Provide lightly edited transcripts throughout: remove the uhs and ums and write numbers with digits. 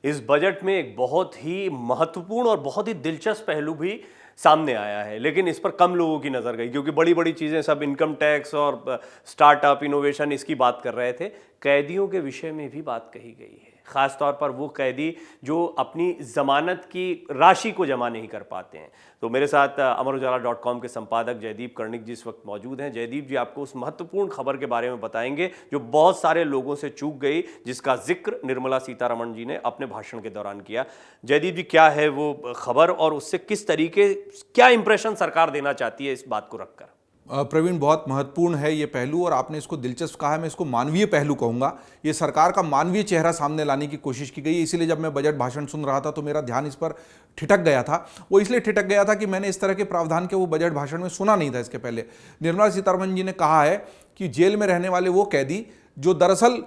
इस बजट में एक बहुत ही महत्वपूर्ण और बहुत ही दिलचस्प पहलू भी सामने आया है, लेकिन इस पर कम लोगों की नज़र गई क्योंकि बड़ी बड़ी चीज़ें सब इनकम टैक्स और स्टार्टअप इनोवेशन इसकी बात कर रहे थे। कैदियों के विषय में भी बात कही गई है, ख़ास तौर पर वो कैदी जो अपनी ज़मानत की राशि को जमा नहीं कर पाते हैं। तो मेरे साथ अमरउजाला.com के संपादक जयदीप कर्णिक जी इस वक्त मौजूद हैं। जयदीप जी आपको उस महत्वपूर्ण खबर के बारे में बताएंगे जो बहुत सारे लोगों से चूक गई, जिसका जिक्र निर्मला सीतारमण जी ने अपने भाषण के दौरान किया। जयदीप जी, क्या है वो खबर और उससे किस तरीके, क्या इंप्रेशन सरकार देना चाहती है इस बात को रखकर? प्रवीण, बहुत महत्वपूर्ण है ये पहलू और आपने इसको दिलचस्प कहा है। मैं इसको मानवीय पहलू कहूँगा। ये सरकार का मानवीय चेहरा सामने लाने की कोशिश की गई है। इसीलिए जब मैं बजट भाषण सुन रहा था तो मेरा ध्यान इस पर ठिठक गया था। वो इसलिए ठिठक गया था कि मैंने इस तरह के प्रावधान के वो बजट भाषण में सुना नहीं था इसके पहले। निर्मला सीतारमण जी ने कहा है कि जेल में रहने वाले वो कैदी जो दरअसल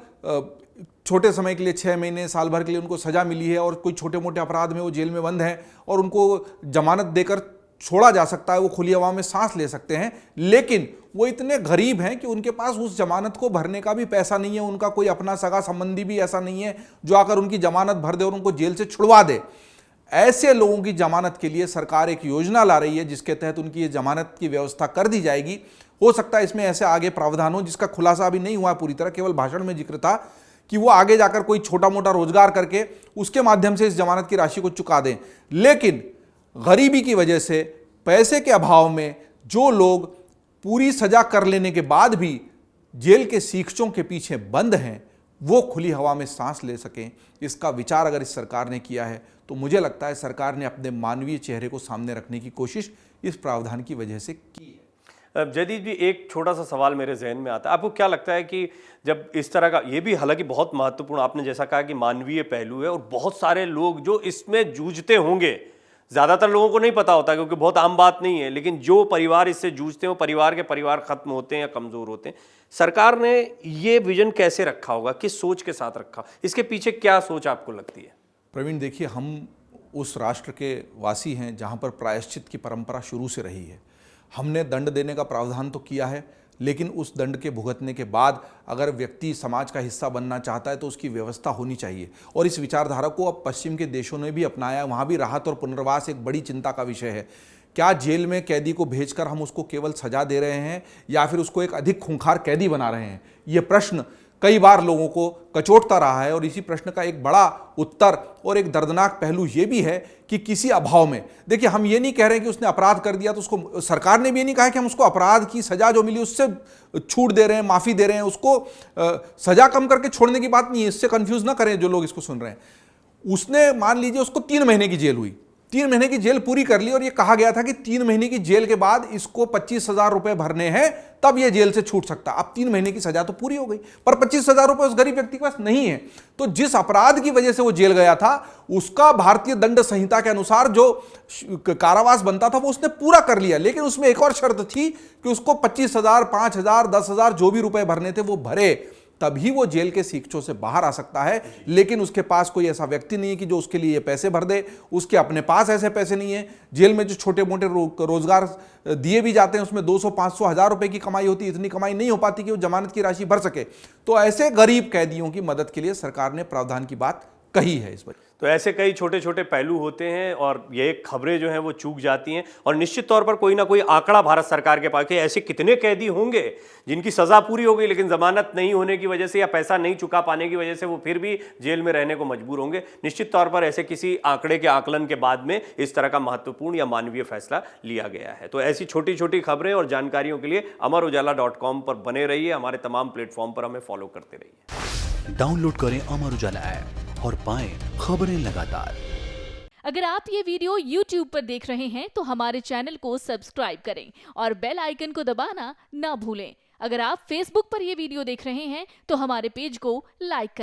छोटे समय के लिए 6 महीने साल भर के लिए उनको सज़ा मिली है और कोई छोटे मोटे अपराध में वो जेल में बंद हैं और उनको जमानत देकर छोड़ा जा सकता है, वो खुली हवा में सांस ले सकते हैं, लेकिन वो इतने गरीब हैं कि उनके पास उस जमानत को भरने का भी पैसा नहीं है। उनका कोई अपना सगा संबंधी भी ऐसा नहीं है जो आकर उनकी जमानत भर दे और उनको जेल से छुड़वा दे। ऐसे लोगों की जमानत के लिए सरकार एक योजना ला रही है जिसके तहत उनकी ये जमानत की व्यवस्था कर दी जाएगी। हो सकता है इसमें ऐसे आगे प्रावधान हो जिसका खुलासा अभी नहीं हुआ पूरी तरह, केवल भाषण में जिक्र था कि वो आगे जाकर कोई छोटा मोटा रोजगार करके उसके माध्यम से इस जमानत की राशि को चुका दें। लेकिन गरीबी की वजह से, पैसे के अभाव में जो लोग पूरी सजा कर लेने के बाद भी जेल के सीखचों के पीछे बंद हैं, वो खुली हवा में सांस ले सकें, इसका विचार अगर इस सरकार ने किया है तो मुझे लगता है सरकार ने अपने मानवीय चेहरे को सामने रखने की कोशिश इस प्रावधान की वजह से की है। जयदीप जी, एक छोटा सा सवाल मेरे जहन में आता है, आपको क्या लगता है कि जब इस तरह का, ये भी हालांकि बहुत महत्वपूर्ण, आपने जैसा कहा कि मानवीय पहलू है और बहुत सारे लोग जो इसमें जूझते होंगे, ज़्यादातर लोगों को नहीं पता होता क्योंकि बहुत आम बात नहीं है, लेकिन जो परिवार इससे जूझते हैं वो परिवार खत्म होते हैं या कमज़ोर होते हैं। सरकार ने ये विजन कैसे रखा होगा, किस सोच के साथ रखा, इसके पीछे क्या सोच आपको लगती है? प्रवीण, देखिए, हम उस राष्ट्र के वासी हैं जहाँ पर प्रायश्चित की परंपरा शुरू से रही है। हमने दंड देने का प्रावधान तो किया है, लेकिन उस दंड के भुगतने के बाद अगर व्यक्ति समाज का हिस्सा बनना चाहता है तो उसकी व्यवस्था होनी चाहिए। और इस विचारधारा को अब पश्चिम के देशों ने भी अपनाया। वहाँ भी राहत और पुनर्वास एक बड़ी चिंता का विषय है। क्या जेल में कैदी को भेजकर हम उसको केवल सजा दे रहे हैं या फिर उसको एक अधिक खूंखार कैदी बना रहे हैं? ये प्रश्न कई बार लोगों को कचोटता रहा है और इसी प्रश्न का एक बड़ा उत्तर और एक दर्दनाक पहलू ये भी है कि किसी अभाव में, देखिए, हम ये नहीं कह रहे हैं कि उसने अपराध कर दिया तो उसको, सरकार ने भी ये नहीं कहा है कि हम उसको अपराध की सजा जो मिली उससे छूट दे रहे हैं, माफ़ी दे रहे हैं, उसको सजा कम करके छोड़ने की बात नहीं है। इससे कंफ्यूज ना करें जो लोग इसको सुन रहे हैं। उसने, मान लीजिए, उसको 3 महीने की जेल हुई, 3 महीने की जेल पूरी कर ली और ये कहा गया था कि 3 महीने की जेल के बाद इसको 25,000 रुपए भरने हैं, तब ये जेल से छूट सकता। अब 3 महीने की सजा तो पूरी हो गई, पर 25,000 रुपए उस गरीब व्यक्ति के पास नहीं है। तो जिस अपराध की वजह से वो जेल गया था, उसका भारतीय दंड संहिता के अनुसार जो कारावास बनता था वो उसने पूरा कर लिया, लेकिन उसमें एक और शर्त थी कि उसको 25,000, 5,000, 10,000 जो भी रुपए भरने थे वो भरे, तभी वो जेल के सीखचों से बाहर आ सकता है। लेकिन उसके पास कोई ऐसा व्यक्ति नहीं है कि जो उसके लिए ये पैसे भर दे। उसके अपने पास ऐसे पैसे नहीं है। जेल में जो छोटे मोटे रोजगार दिए भी जाते हैं उसमें 200, 500, 1,000 रुपए की कमाई होती है। इतनी कमाई नहीं हो पाती कि वो जमानत की राशि भर सके। तो ऐसे गरीब कैदियों की मदद के लिए सरकार ने प्रावधान की बात कही है इस वजह। तो ऐसे कई छोटे छोटे पहलू होते हैं और ये खबरें जो हैं वो चूक जाती हैं और निश्चित तौर पर कोई ना कोई आंकड़ा भारत सरकार के पास कि ऐसे कितने कैदी होंगे जिनकी सज़ा पूरी हो गई लेकिन ज़मानत नहीं होने की वजह से या पैसा नहीं चुका पाने की वजह से वो फिर भी जेल में रहने को मजबूर होंगे। निश्चित तौर पर ऐसे किसी आंकड़े के आकलन के बाद में इस तरह का महत्वपूर्ण या मानवीय फैसला लिया गया है। तो ऐसी छोटी छोटी खबरें और जानकारियों के लिए अमरउजाला.com पर बने रहिए। हमारे तमाम प्लेटफॉर्म पर हमें फॉलो करते रहिए। डाउनलोड करें अमर उजाला ऐप और पाएं खबरें लगातार। अगर आप ये वीडियो YouTube पर देख रहे हैं तो हमारे चैनल को सब्सक्राइब करें और बेल आइकन को दबाना ना भूलें। अगर आप Facebook पर ये वीडियो देख रहे हैं तो हमारे पेज को लाइक करें।